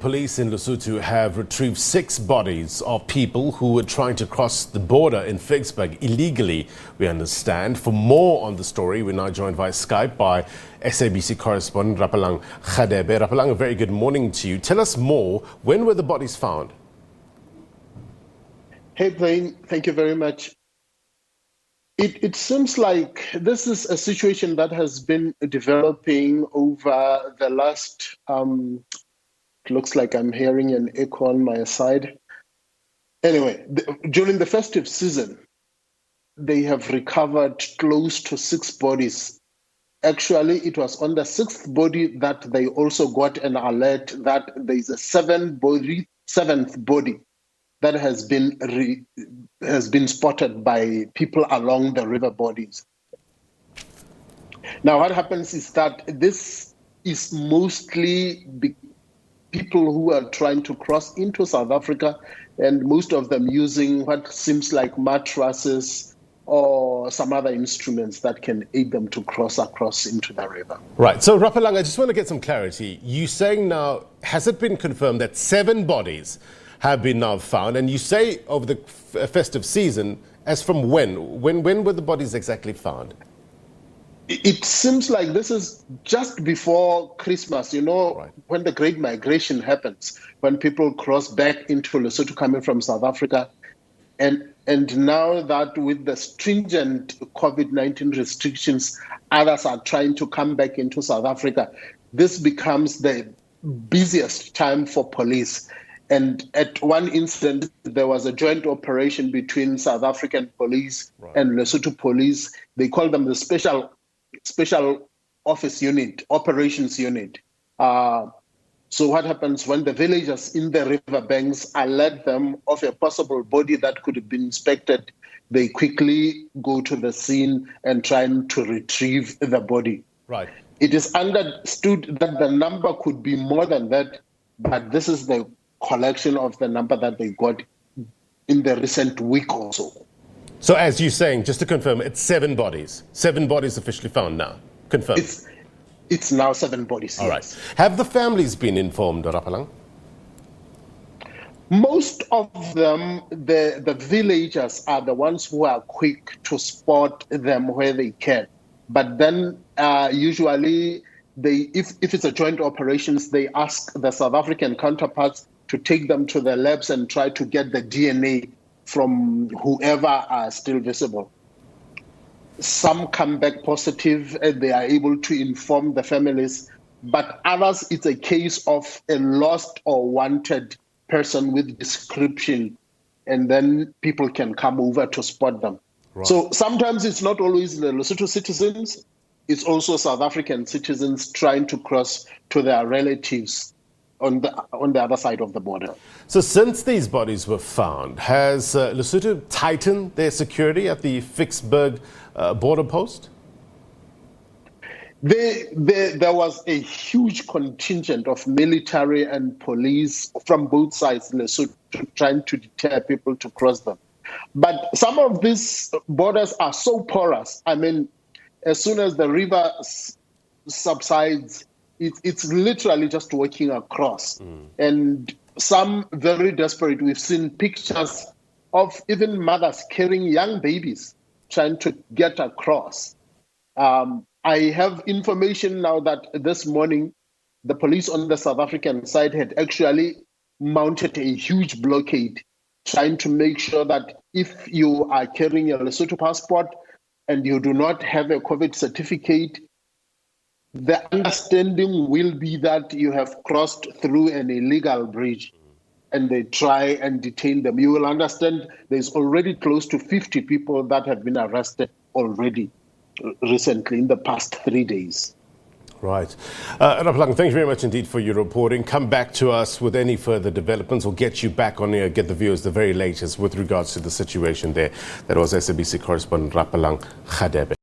Police in Lesotho have retrieved 6 bodies of people who were trying to cross the border in Ficksburg illegally, we understand. For more on the story, we're now joined via Skype by SABC correspondent Rapelang Radebe. Rapelang, a very good morning to you. Tell us more. When were the bodies found? Hey, Blaine, thank you very much. It seems like this is a situation that has been developing over the last it looks like I'm hearing an echo on my side. Anyway, during the festive season, they have recovered close to 6 bodies. Actually, it was on the 6th body that they also got an alert that there is a 7th body that has been spotted by people along the river bodies. Now, what happens is that this is mostly people who are trying to cross into South Africa, and most of them using what seems like mattresses or some other instruments that can aid them to cross across into the river. Right. So, Rapelang, I just want to get some clarity. You're saying now, has it been confirmed that 7 bodies have been now found? And you say over the festive season, as from when? When were the bodies exactly found? It seems like this is just before Christmas, Right. When the Great Migration happens, when people cross back into Lesotho coming from South Africa. And now that with the stringent COVID-19 restrictions, others are trying to come back into South Africa. This becomes the busiest time for police. And at one incident, there was a joint operation between South African police and Lesotho police. They call them the Special Office Unit, Operations Unit. So what happens when the villagers in the riverbanks alert them of a possible body that could have been inspected, they quickly go to the scene and try to retrieve the body. Right. It is understood that the number could be more than that, but this is the collection of the number that they got in the recent week or so. So as you're saying, just to confirm, it's 7 bodies. 7 bodies officially found now. Confirmed. It's now 7 bodies. All yes. right. Have the families been informed, Rapelang? Most of them, the villagers are the ones who are quick to spot them where they can. But then usually, if it's a joint operations, they ask the South African counterparts to take them to the labs and try to get the DNA from whoever are still visible. Some come back positive and they are able to inform the families, but others, it's a case of a lost or wanted person with description, and then people can come over to spot them. Right. So sometimes it's not always the Lesotho citizens, it's also South African citizens trying to cross to their relatives on the other side of the border. So since these bodies were found, has Lesotho tightened their security at the Ficksburg border post? There was a huge contingent of military and police from both sides in Lesotho trying to deter people to cross them. But some of these borders are so porous. I mean, as soon as the river subsides, it's literally just walking across. And some very desperate. We've seen pictures of even mothers carrying young babies trying to get across. I have information now that this morning, the police on the South African side had actually mounted a huge blockade, trying to make sure that if you are carrying a Lesotho passport and you do not have a COVID certificate, the understanding will be that you have crossed through an illegal bridge and they try and detain them. You will understand there's already close to 50 people that have been arrested already recently in the past 3 days. Right. Rapelang, thank you very much indeed for your reporting. Come back to us with any further developments. We'll get you back on here, get the viewers the very latest with regards to the situation there. That was SABC correspondent Rapelang Radebe.